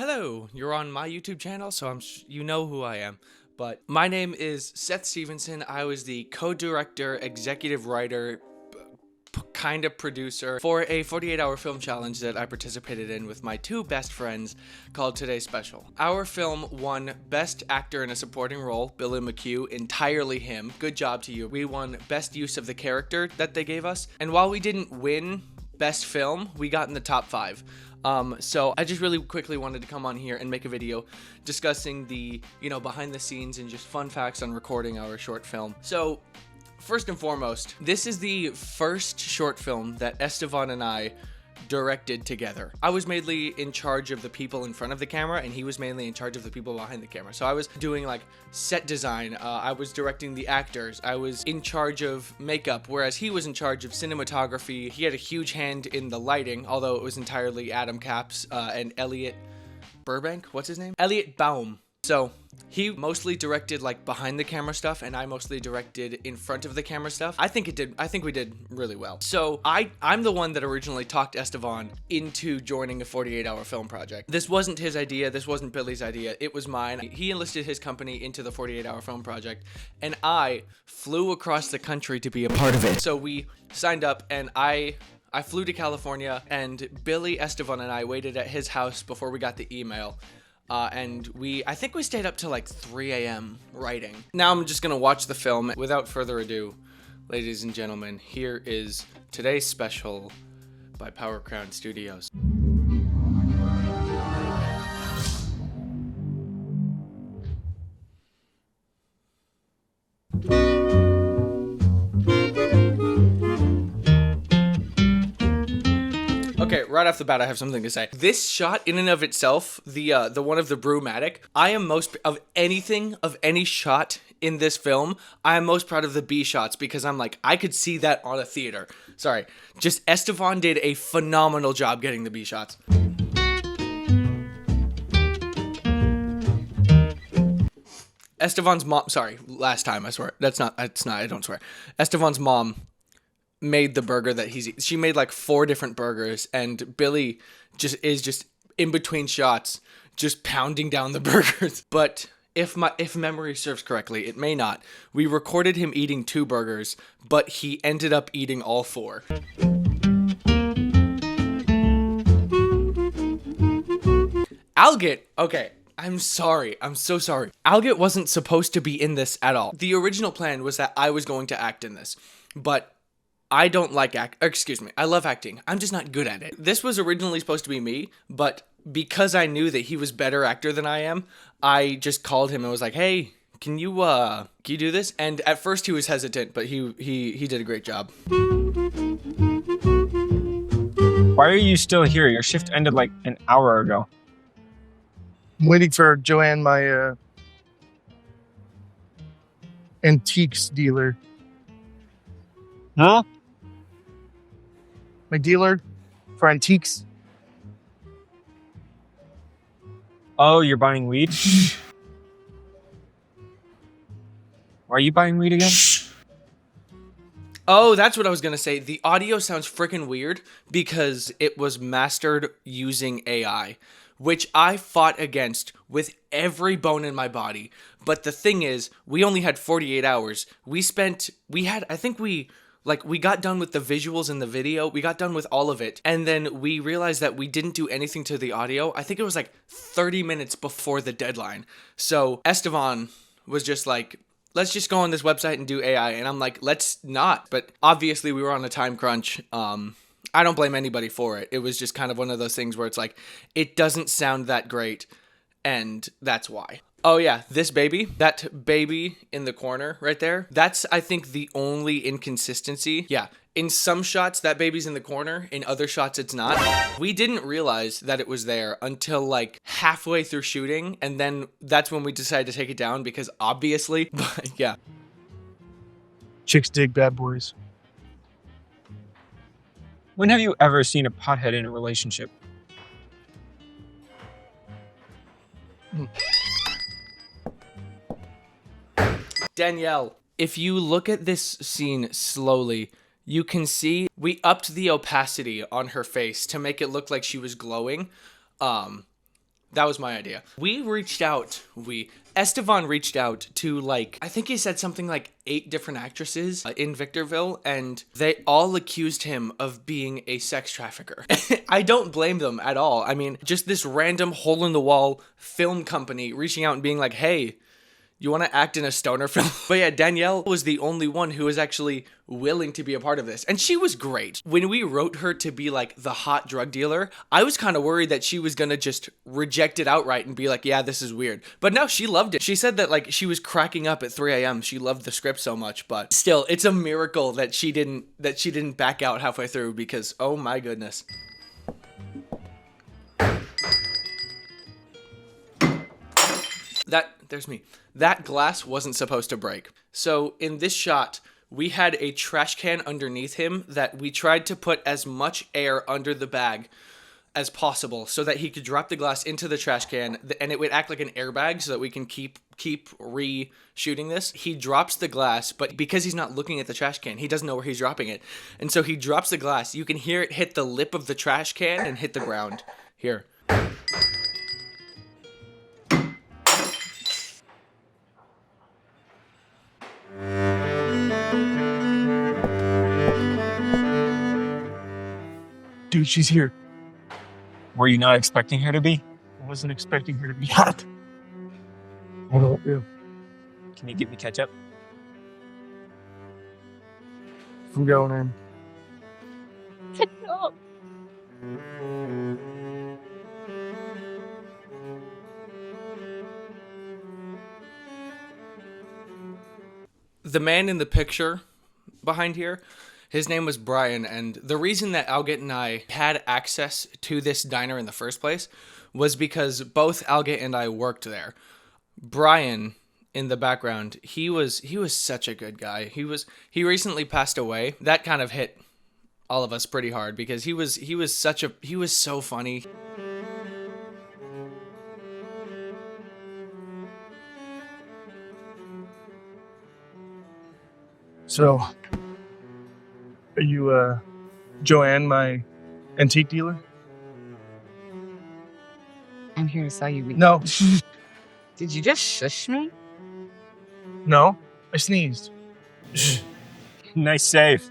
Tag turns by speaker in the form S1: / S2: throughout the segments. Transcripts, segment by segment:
S1: Hello, you're on my YouTube channel, so you know who I am. But my name is Seth Stevenson. I was the co-director, executive writer, kind of producer for a 48-hour film challenge that I participated in with my two best friends called Today's Special. Our film won Best Actor in a Supporting Role, Billy McHugh, entirely him. Good job to you. We won Best Use of the Character that they gave us. And while we didn't win Best Film, we got in the top 5. So I just really quickly wanted to come on here and make a video discussing the, behind the scenes and just fun facts on recording our short film. So first and foremost, this is the first short film that Estevan and I directed together. I was mainly in charge of the people in front of the camera, and he was mainly in charge of the people behind the camera. So I was doing like set design, I was directing the actors, I was in charge of makeup, whereas he was in charge of cinematography. He had a huge hand in the lighting, although it was entirely Adam Capps and Elliot Burbank. What's his name? Elliot Baum. So he mostly directed like behind the camera stuff, and I mostly directed in front of the camera stuff. I think we did really well. So I'm the one that originally talked Estevan into joining a 48-hour film project. This wasn't his idea. This wasn't Billy's idea. It was mine. He enlisted his company into the 48-hour film project, and I flew across the country to be a part of it. So we signed up, and I flew to California, and Billy, Estevan, and I waited at his house before we got the email. And I think we stayed up till like 3 a.m. writing. Now I'm just gonna watch the film. Without further ado, ladies and gentlemen, here is Today's Special by Power Crown Studios. Okay, right off the bat, I have something to say. This shot, in and of itself, the one of the Brewmatic, I am most of any shot in this film, I am most proud of the B shots, because I'm like, I could see that on a theater. Sorry, just Estevan did a phenomenal job getting the B shots. Estevan's mom, sorry, last time, I swear. I don't swear. Estevan's mom made the burger that she made like 4 different burgers, and Billy just in between shots just pounding down the burgers. But if memory serves correctly, it may not, we recorded him eating 2 burgers, but he ended up eating all 4. Algit, okay, I'm sorry. I'm so sorry. Algit wasn't supposed to be in this at all. The original plan was that I was going to act in this, but I don't like I love acting. I'm just not good at it. This was originally supposed to be me, but because I knew that he was better actor than I am, I just called him and was like, "Hey, can you do this?" And at first he was hesitant, but he did a great job.
S2: Why are you still here? Your shift ended like an hour ago.
S3: I'm waiting for Joanne, my antiques dealer.
S2: Huh?
S3: My dealer for antiques.
S2: Oh, you're buying weed? Why are you buying weed again?
S1: Oh, that's what I was gonna say. The audio sounds freaking weird because it was mastered using AI, which I fought against with every bone in my body. But the thing is, we only had 48 hours. We got done with the visuals and the video. We got done with all of it. And then we realized that we didn't do anything to the audio. I think it was like 30 minutes before the deadline. So Estevan was just like, let's just go on this website and do AI. And I'm like, let's not. But obviously we were on a time crunch. I don't blame anybody for it. It was just kind of one of those things where it's like, it doesn't sound that great. And that's why. Oh yeah, that baby in the corner right there, that's, I think, the only inconsistency. Yeah, in some shots, that baby's in the corner. In other shots, it's not. We didn't realize that it was there until like halfway through shooting, and then that's when we decided to take it down, because obviously, but yeah.
S3: Chicks dig bad boys.
S2: When have you ever seen a pothead in a relationship?
S1: Danielle, if you look at this scene slowly, you can see we upped the opacity on her face to make it look like she was glowing. That was my idea. Estevan reached out to, like, I think he said something like 8 different actresses in Victorville, and they all accused him of being a sex trafficker. I don't blame them at all. I mean, just this random hole-in-the-wall film company reaching out and being like, hey, you want to act in a stoner film? But yeah, Danielle was the only one who was actually willing to be a part of this. And she was great. When we wrote her to be like the hot drug dealer, I was kind of worried that she was going to just reject it outright and be like, yeah, this is weird. But no, she loved it. She said that like she was cracking up at 3 a.m. She loved the script so much, but still, it's a miracle that she didn't back out halfway through, because oh my goodness. There's me. That glass wasn't supposed to break. So in this shot, we had a trash can underneath him that we tried to put as much air under the bag as possible so that he could drop the glass into the trash can and it would act like an airbag so that we can keep re-shooting this. He drops the glass, but because he's not looking at the trash can, he doesn't know where he's dropping it. And so he drops the glass. You can hear it hit the lip of the trash can and hit the ground. Here.
S3: Dude, she's here.
S2: Were you not expecting her to be?
S3: I wasn't expecting her to be hot. What do I do?
S2: Can you give me ketchup?
S3: I'm going in.
S4: Oh.
S1: The man in the picture behind here, his name was Brian, and the reason that Algit and I had access to this diner in the first place was because both Algit and I worked there. Brian, in the background, he was such a good guy. He recently passed away. That kind of hit all of us pretty hard because he was so funny.
S3: So, are you, Joanne, my antique dealer?
S4: I'm here to sell you weed.
S3: No.
S4: Did you just shush me?
S3: No. I sneezed.
S2: Nice save.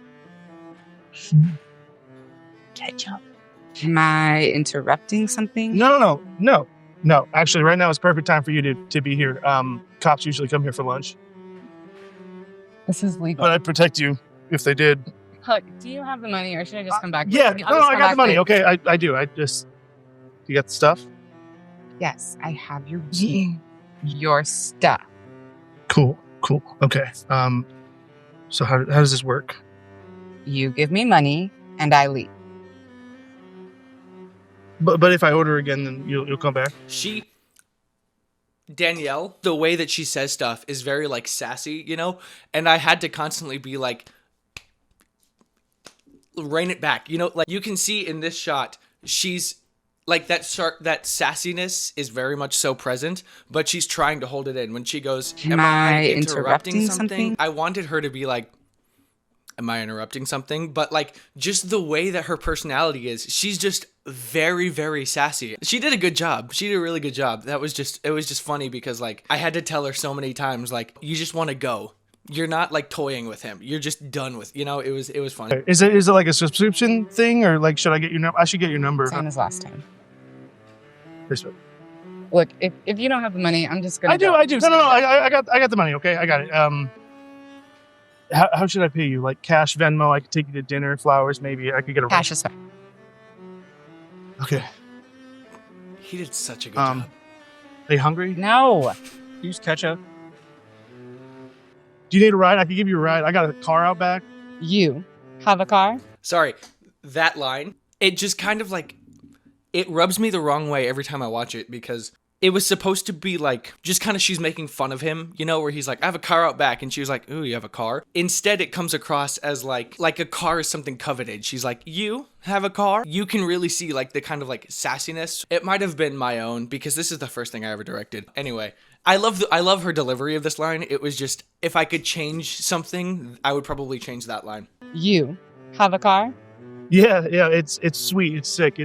S3: Ketchup.
S4: Am I interrupting something?
S3: No. Actually, right now is perfect time for you to be here. Cops usually come here for lunch.
S4: This is legal.
S3: But I'd protect you if they did.
S4: Look, do you have the money or should I just come back?
S3: Yeah,
S4: I'll just
S3: I
S4: come
S3: got the
S4: back
S3: money.
S4: later.
S3: Okay, I do. You got the stuff?
S4: Yes, I have your weed. Your stuff.
S3: Cool. Okay. So how does this work?
S4: You give me money and I leave.
S3: But if I order again, then you'll come back?
S1: Danielle, the way that she says stuff is very, like, sassy, you know? And I had to constantly be like, rein it back. You know, like, you can see in this shot, she's, like, that sassiness is very much so present, but she's trying to hold it in. When she goes, am I interrupting something? I wanted her to be like, am I interrupting something? But, like, just the way that her personality is, she's just very, very sassy. She did a good job. She did a really good job. It was just funny because, like, I had to tell her so many times, like, you just want to go. You're not, like, toying with him. You're just done with, you know, it was funny.
S3: Is it like a subscription thing, or, like, should I get your number? I should get your number.
S4: Same as last time.
S3: This way.
S4: Look, if you don't have the money, I'm just gonna
S3: I do. No, I got the money, okay? I got it. How should I pay you? Like cash, Venmo? I could take you to dinner, flowers, maybe. I could get a
S4: cash is fine.
S3: Okay.
S1: He did such a good job.
S3: Are you hungry?
S4: No.
S2: Use ketchup.
S3: Do you need a ride? I could give you a ride. I got a car out back.
S4: You have a car?
S1: Sorry, that line, it just kind of like, it rubs me the wrong way every time I watch it because it was supposed to be like, just kind of she's making fun of him, you know, where he's like, I have a car out back. And she was like, ooh, you have a car? Instead, it comes across as like a car is something coveted. She's like, you have a car? You can really see like the kind of like sassiness. It might have been my own because this is the first thing I ever directed. Anyway, I love her delivery of this line. It was just, if I could change something, I would probably change that line.
S4: You have a car?
S3: Yeah, it's sweet. It's sick.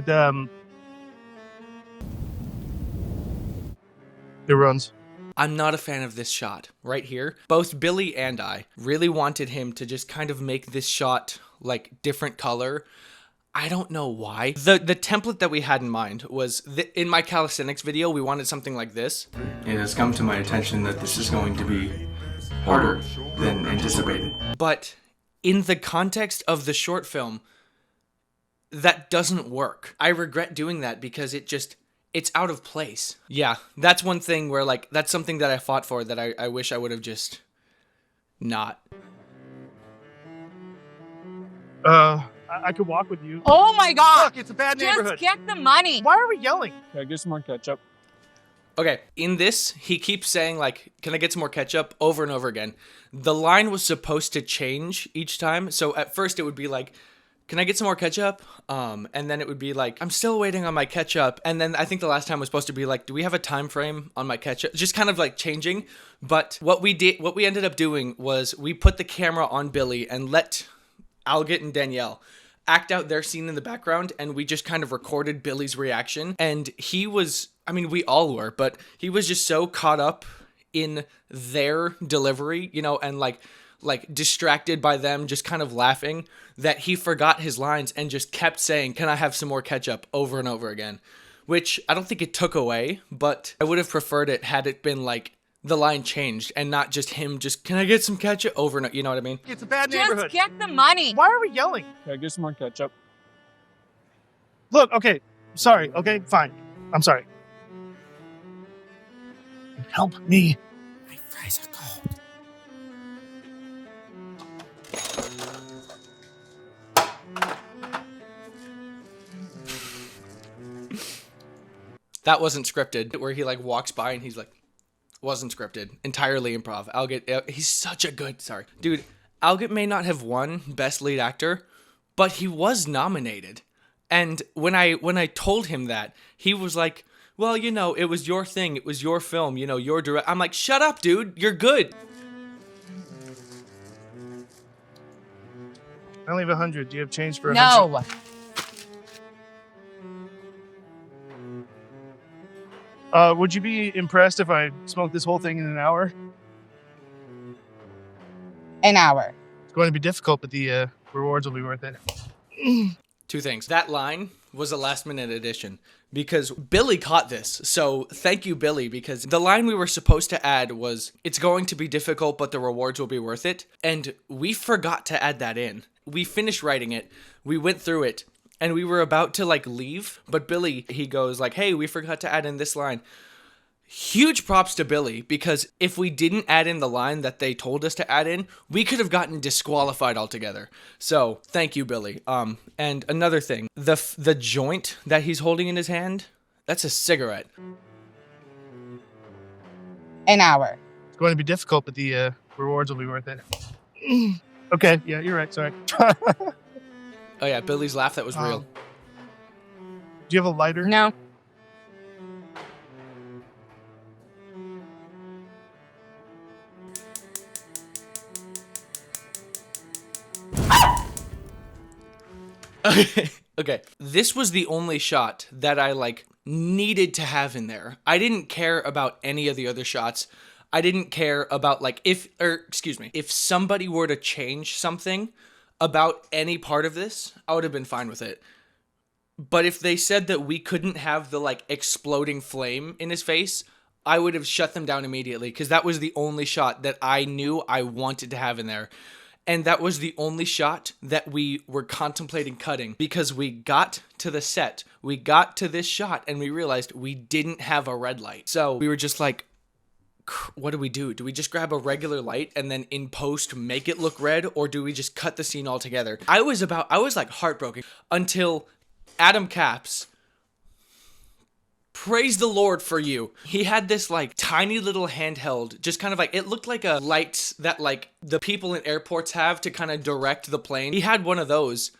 S3: It runs.
S1: I'm not a fan of this shot right here. Both Billy and I really wanted him to just kind of make this shot like different color. I don't know why. The template that we had in mind was in my calisthenics video, we wanted something like this.
S5: It has come to my attention that this is going to be harder than anticipated.
S1: But in the context of the short film, that doesn't work. I regret doing that because it's out of place. Yeah, that's one thing where like, that's something that I fought for that I wish I would have just not.
S3: I could walk with you.
S4: Oh my God!
S3: Look, it's a bad neighborhood.
S4: Just get the money.
S3: Why are we yelling?
S2: Can I get some more ketchup?
S1: Okay, in this, he keeps saying like, can I get some more ketchup over and over again. The line was supposed to change each time. So at first it would be like, can I get some more ketchup? And then it would be like, I'm still waiting on my ketchup. And then I think the last time was supposed to be like, do we have a time frame on my ketchup? Just kind of like changing. But what we ended up doing was we put the camera on Billy and let Algit and Danielle act out their scene in the background, and we just kind of recorded Billy's reaction. And he was, I mean, we all were, but he was just so caught up in their delivery, you know, and like distracted by them just kind of laughing that he forgot his lines and just kept saying, can I have some more ketchup over and over again, which I don't think it took away, but I would have preferred it had it been like the line changed and not just him just, can I get some ketchup over and over, you know what I mean?
S3: It's a bad neighborhood.
S4: Just get the money.
S3: Why are we yelling?
S2: Can I get some more ketchup?
S3: Look, okay, sorry, okay, fine. I'm sorry. Help me.
S2: My fries are cold.
S1: That wasn't scripted, where he like walks by and he's like, wasn't scripted, entirely improv. Algit, he's such a good, dude, Algit may not have won Best Lead Actor, but he was nominated. And when I told him that, he was like, well, you know, it was your thing, it was your film, you know, your direct. I'm like, shut up, dude, you're good.
S3: I only have 100. Do you have change for 100?
S4: No.
S3: Would you be impressed if I smoked this whole thing in an hour?
S4: An hour.
S3: It's going to be difficult, but the rewards will be worth it.
S1: Two things. That line was a last minute addition because Billy caught this. So thank you, Billy, because the line we were supposed to add was, it's going to be difficult, but the rewards will be worth it. And we forgot to add that in. We finished writing it. We went through it. And we were about to like leave, but Billy, he goes like, hey, we forgot to add in this line. Huge props to Billy, because if we didn't add in the line that they told us to add in, we could have gotten disqualified altogether. So thank you, Billy. And another thing, the joint that he's holding in his hand, that's a cigarette.
S4: An hour.
S3: It's going to be difficult, but the rewards will be worth it. Okay, yeah, you're right, sorry.
S1: Oh yeah, Billy's laugh, that was real.
S3: Do you have a lighter?
S4: No.
S1: Okay. This was the only shot that I like needed to have in there. I didn't care about any of the other shots. I didn't care about like if somebody were to change something about any part of this, I would have been fine with it. But if they said that we couldn't have the like exploding flame in his face, I would have shut them down immediately, because that was the only shot that I knew I wanted to have in there. And that was the only shot that we were contemplating cutting, because we got to the set, we got to this shot, and we realized we didn't have a red light. So we were just like, what do we do? Do we just grab a regular light and then in post make it look red, or do we just cut the scene altogether? I was like heartbroken until Adam Capps, praise the Lord for you. He had this like tiny little handheld, just kind of like, it looked like a light that like the people in airports have to kind of direct the plane. He had one of those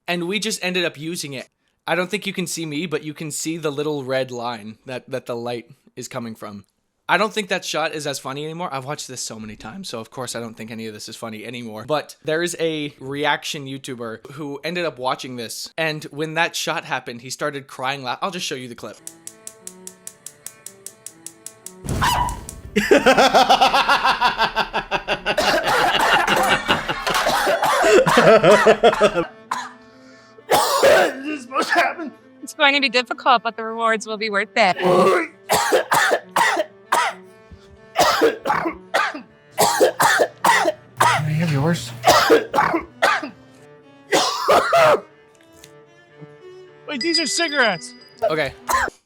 S1: and we just ended up using it. I don't think you can see me, but you can see the little red line that the light is coming from. I don't think that shot is as funny anymore. I've watched this so many times, so of course I don't think any of this is funny anymore. But there is a reaction YouTuber who ended up watching this, and when that shot happened, he started crying loud. I'll just show you the clip.
S3: This is supposed to happen.
S4: It's going to be difficult, but the rewards will be worth it.
S5: Can I have yours?
S3: Wait, these are cigarettes.
S1: Okay.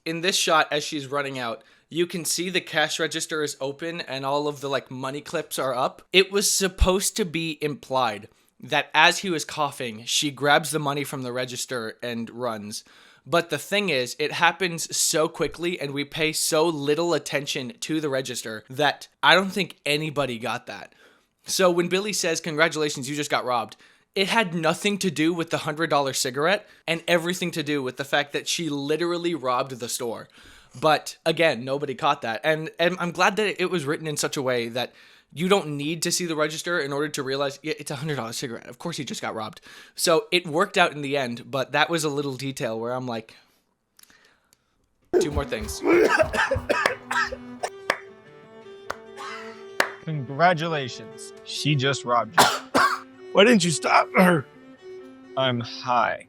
S1: In this shot, as she's running out, you can see the cash register is open and all of the like money clips are up. It was supposed to be implied that as he was coughing, she grabs the money from the register and runs. But the thing is, it happens so quickly and we pay so little attention to the register that I don't think anybody got that. So when Billy says, "Congratulations, you just got robbed," it had nothing to do with the $100 cigarette and everything to do with the fact that she literally robbed the store. But again, nobody caught that. And I'm glad that it was written in such a way that you don't need to see the register in order to realize, yeah, it's a $100 cigarette. Of course he just got robbed. So it worked out in the end, but that was a little detail where I'm like, 2 more things.
S2: Congratulations. She just robbed you.
S3: Why didn't you stop her?
S2: I'm high.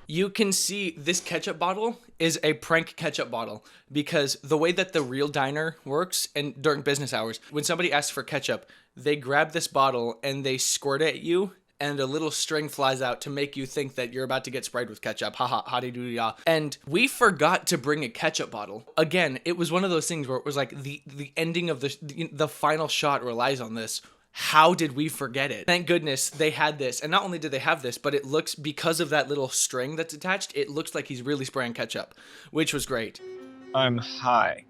S1: You can see this ketchup bottle is a prank ketchup bottle because the way that the real diner works and during business hours, when somebody asks for ketchup, they grab this bottle and they squirt it at you and a little string flies out to make you think that you're about to get sprayed with ketchup. Haha, howdy-doody-ah. And we forgot to bring a ketchup bottle. Again, it was one of those things where it was like the ending of the final shot relies on this. How did we forget it? Thank goodness they had this. And not only did they have this, but it looks, because of that little string that's attached, it looks like he's really spraying ketchup, which was great.
S2: I'm high.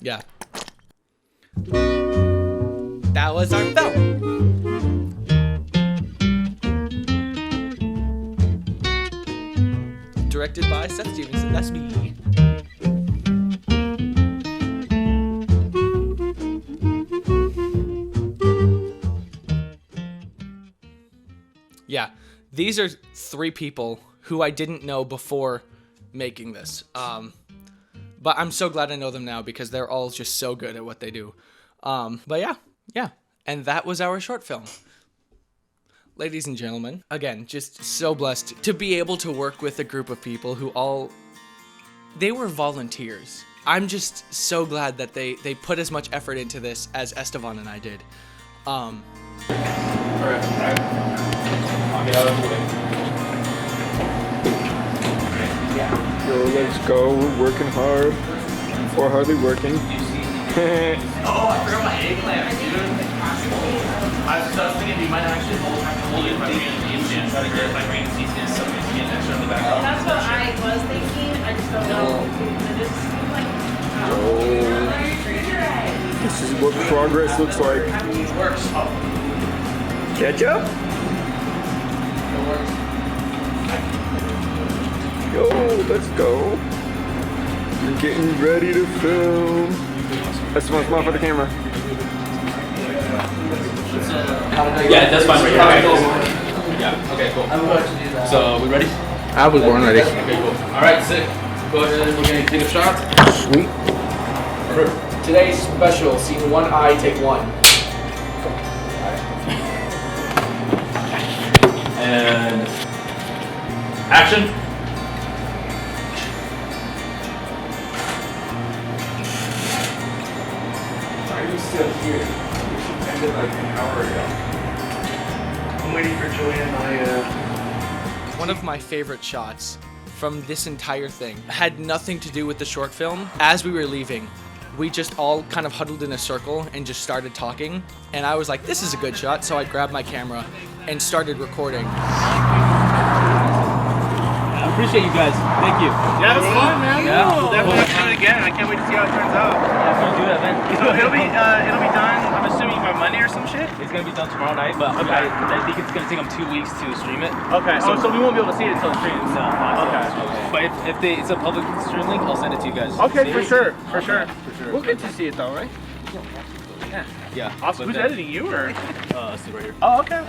S1: Yeah. That was our film. Directed by Seth Stevenson, that's me. Yeah, these are 3 people who I didn't know before making this. But I'm so glad I know them now because they're all just so good at what they do. But yeah. And that was our short film. Ladies and gentlemen, again, just so blessed to be able to work with a group of people who they were volunteers. I'm just so glad that they put as much effort into this as Esteban and I did.
S5: Alright. I'll get out of the way.
S2: Yo, let's go. We're working hard. Or hardly working.
S5: Oh, I forgot my eggplant, dude. I was thinking you might actually hold it by try to get my brain sees this so it's getting extra on the back.
S6: That's what I was thinking. I just don't know. It just seemed like.
S2: This is what progress looks like.
S5: It works.
S2: Ketchup? Yo, let's go. We're getting ready to film. That's one smile for the camera.
S5: Yeah, that's fine right here. Yeah, okay, cool. I'm going to do that. So, we ready?
S7: I was born ready.
S5: Okay, cool. Alright, sick. Go ahead and we're going to take a shot.
S7: Sweet.
S1: Today's special, scene 1, I take 1.
S5: And action.
S3: Why are you still here? We should end it like an hour ago. I'm waiting for Joey and I,
S1: One of my favorite shots from this entire thing had nothing to do with the short film. As we were leaving, we just all kind of huddled in a circle and just started talking. And I was like, this is a good shot. So I grabbed my camera and started recording.
S7: I appreciate you guys. Thank you.
S3: Yeah, it was fun, man.
S7: Yeah.
S3: We'll definitely have to do it again. I can't wait to see how it turns out.
S7: Yeah, if you do that, man.
S3: So it'll be done, I'm assuming, by Monday or some shit?
S7: It's gonna be done tomorrow night, but
S3: Okay.
S7: I think it's gonna take them 2 weeks to stream it.
S3: Okay, so we won't be able to see it until the stream.
S7: No,
S3: Okay.
S7: But if it's a public stream link, I'll send it to you guys.
S3: Okay, for sure. For sure.
S7: We'll
S3: get to see it though, right?
S7: Yeah.
S3: Awesome.
S7: But
S3: Who's editing, you or?
S7: Let's see right here.
S3: Oh, okay.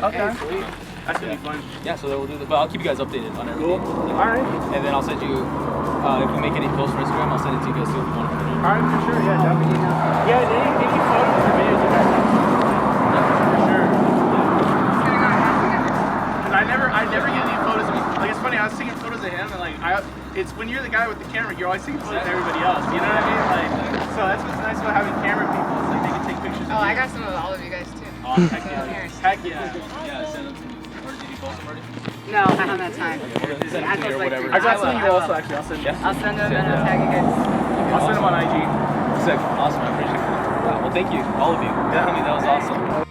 S5: That's gonna be fun.
S7: Yeah, so we'll do that. But I'll keep you guys updated on everything.
S5: Cool. All right.
S7: And then I'll send you, if we make any posts for Instagram, I'll send it to you guys too if you want to put it in.
S5: All right, for sure. Yeah, definitely. Yeah, any photos or videos you guys have. For sure. Cause I never get any photos of me. Like it's funny, I was taking photos of him and like it's when you're the guy with the camera, you're always taking photos of everybody else. You know what I mean? Like, so that's what's nice about having camera people. It's like they can take pictures.
S4: Oh,
S5: of
S4: I
S5: you.
S4: got some of all of you guys too.
S5: Oh, heck yeah. Heck yeah.
S7: Yeah, send them to me. Or did you post them already?
S4: No, I don't have time.
S7: Send it to me or whatever.
S5: I got some of you also actually. I'll send you.
S4: I'll send them and I'll tag you guys.
S5: I'll send them on IG.
S7: Sick. Awesome. I appreciate it. Well, thank you, all of you. Definitely, that was awesome.